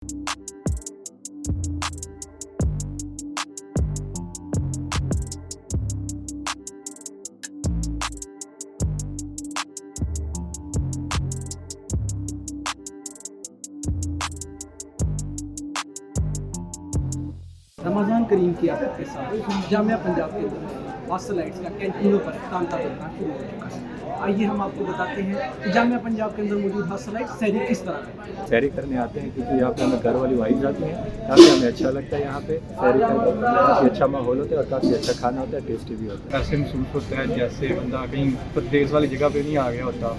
रमज़ान करीम की आपके साथ जामिया पंजाब के अंदर हॉस्टल लाइट्स का कैंटीनों पर तांता चलना शुरू हो चुका है। आइए हम आपको बताते हैं कि जामिया पंजाब के अंदर मौजूद हॉस्टल लाइट सहरी किस तरह है। सैरी करने आते हैं क्योंकि यहाँ पे हमें घर वाली वाइब्स आती हैं, काफ़ी हमें अच्छा लगता है। यहाँ पे सैरी करके काफ़ी अच्छा माहौल होता है और काफ़ी अच्छा खाना होता है, टेस्टी भी होता है। ऐसे महसूस होता है जैसे बंदा कहीं प्रदेश वाली जगह पे नहीं आ गया होता।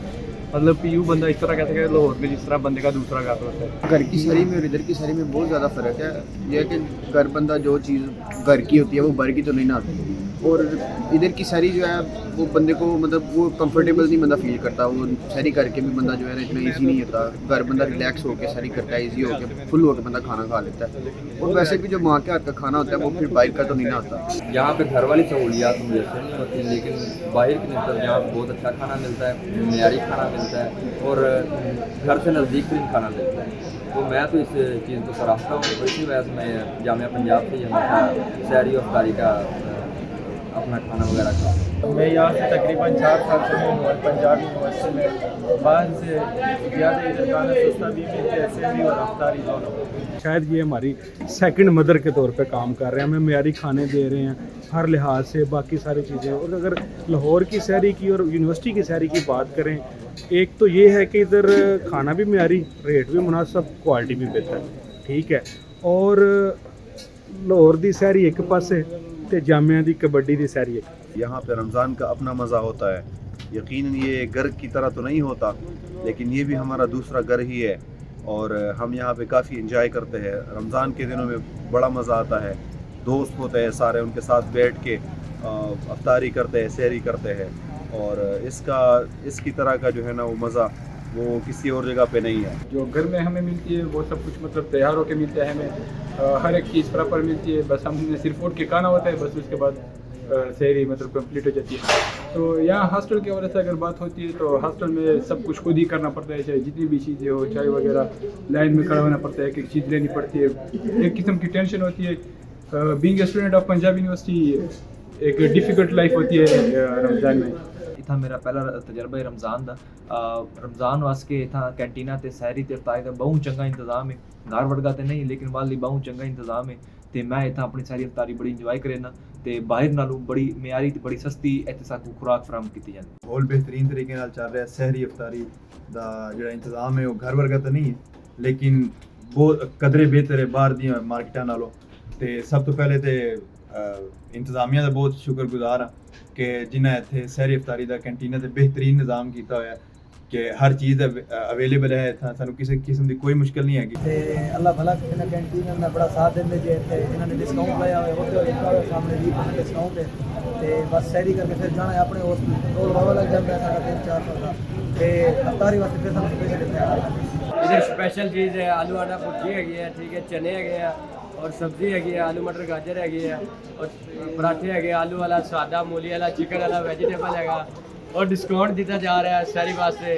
मतलब पीयू बंदा इस तरह कहते हैं लाहौर में जिस तरह बंदे का दूसरा घर होता है। घर की शहरी में और इधर की शहरी में बहुत ज़्यादा फ़र्क है। यह है कि घर बंदा जो चीज़ घर की होती है वो बाहर की तो नहीं ना आती, और इधर की शहरी जो है वो बंदे को मतलब वो कंफर्टेबल नहीं बंदा फील करता। वो शहरी करके भी बंदा जो है ना इतना ईजी नहीं होता। घर बंदा रिलैक्स होकर शहरी करता है, ईजी होकर फुल होकर बंदा खाना खा लेता है। और वैसे भी जो माँ के हाथ का खाना होता है वो फिर बाहर का तो नहीं ना होता। यहाँ पे घर वाली सहूलियात मुयसर नहीं होती, लेकिन बाहर की नस्बत यहाँ बहुत अच्छा खाना मिलता है, मेयारी खाना मिलता है और घर से नज़दीक तरीन खाना मिलता है। तो मैं तो इस चीज़ को सराहता हूँ और इसी वजह से मैं जामिया पंजाब से हमेशा शहरी और अफ्तारी का अपना खाना वगैरह खाता हूँ। मैं यहाँ से तकरीबन 4 साल से हूँ पंजाब यूनिवर्सिटी में। बाहर से ज़्यादा इधर खाना सस्ता भी मिलता है, शहरी और अफ्तारी दोनों। शायद ये हमारी सेकंड मदर के तौर पे काम कर रहे हैं, हमें मेयारी खाने दे रहे हैं हर लिहाज से, बाकी सारी चीज़ें। और अगर लाहौर की शहरी की और यूनिवर्सिटी की शहरी की बात करें, एक तो ये है कि इधर खाना भी मेयारी, रेट भी मुनासिब, क्वालिटी भी बेहतर, ठीक है। और लाहौर दी शहरी एक पासे ते जामिया दी कबड्डी दी शहरी एक। यहाँ पे रमज़ान का अपना मज़ा होता है। यकीनन ये घर की तरह तो नहीं होता, लेकिन ये भी हमारा दूसरा घर ही है और हम यहाँ पे काफ़ी इंजॉय करते हैं। रमज़ान के दिनों में बड़ा मज़ा आता है, दोस्त होते हैं सारे, उनके साथ बैठ के अफ्तारी करते हैं, सहरी करते हैं। और इसकी तरह का जो है ना वो मज़ा वो किसी और जगह पे नहीं है। जो घर में हमें मिलती है वो सब कुछ मतलब तैयार होकर मिलता है हमें, हर एक चीज़ प्रॉपर मिलती है। बस हमने सिर्फ उठ के खाना होता है, बस उसके बाद सहरी मतलब कंप्लीट हो जाती है। तो यहाँ हॉस्टल की वजह से अगर बात होती है तो हॉस्टल में सब कुछ खुद ही करना पड़ता है, चाहे जितनी भी चीज़ें हो, चाय वगैरह लाइन में खड़ा होना पड़ता है, एक एक चीज़ लेनी पड़ती है, एक किस्म की टेंशन होती है। Being a student of Punjab university एक डिफ़िकल्ट लाइफ होती है रमज़ान में। इतना मेरा पहला तजर्बा है रमज़ान का। रमज़ान वास्ते इतना कैंटीना ते सहरी ते अफ्तारी का बहुत चंगा इंतजाम है। घर वर्गा तो नहीं लेकिन वाली बहुत चंगा इंतजाम है। तो मैं इतना अपनी सहरी अफ्तारी बड़ी इंजॉय करना, तो बाहर नालों बड़ी मेयारी बड़ी सस्ती इत्थे सानू खुराक फराहम की जाती है। माहौल बेहतरीन तरीके नाल चल रहा है। सहरी अफ्तारी दा जिहड़ा इंतजाम है वो घर वर्गा तो नहीं है, लेकिन बहुत कदरे बेहतर है बाहर दी मार्केटां नालों। तो सब तो पहले तो इंतजामिया का बहुत शुक्रगुजार हाँ कि जिन्हें इत्थे सहरी अफ्तारी का कैंटीना ते बेहतरीन निज़ाम किया हुआ है कि हर चीज़ अवेलेबल है। इतना सानू किसी किस्म की कोई मुश्किल नहीं है। अल्लाह भला इन्हें कैंटीन में बड़ा साथ देंगे जे इन्होंने डिस्काउंट लाया हुआ होटल लिखा हुआ सामने 20% डिस्काउंट है। तो बस सहरी करके फिर जाना है अपने हॉस्टल, रोल वावा लग जाता है साढ़ा 3-4 सौ का। तो अफ्तारी वास्ते फिर हम पैसे देते हैं। इधर स्पेशल चीज़ है आलू आटा भुर्जी है, ठीक है, चने है और सब्जी है, आलू मटर गाजर है और पराठे है, आलू वाला सादा, मूली वाला, चिकन वाला, वेजिटेबल है और डिस्काउंट दिया जा रहा है शहरी वास्ते,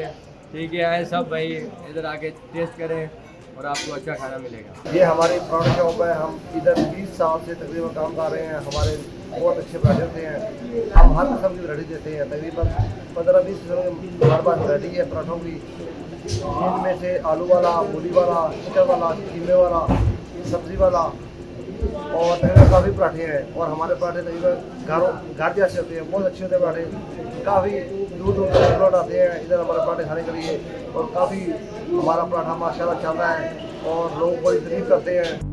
ठीक है। आए सब भाई इधर आके टेस्ट करें और आपको अच्छा खाना मिलेगा। ये हमारी प्राउड शॉप है। हम इधर 20 साल से तकरीबन काम कर रहे हैं। हमारे बहुत अच्छे पराठे होते हैं। हम हर किस्म की वैरायटी देते हैं। तकरीबन 15-20 किस्म की हमारे पास वैरायटी है पराठों की, जिनमें से आलू वाला, मूली वाला, चिकन वाला, कीमे वाला, सब्ज़ी वाला और तकरीबन काफ़ी पराठे हैं। और हमारे पराठे तकरीबन घर जैसे होते हैं, बहुत अच्छे होते हैं पराठे। काफ़ी दूर दूर तक प्लॉट आते हैं इधर हमारे पराठे खाने के लिए और काफ़ी हमारा पराठा माशाल्लाह चल रहा है और लोग बड़ी तारीफ करते हैं।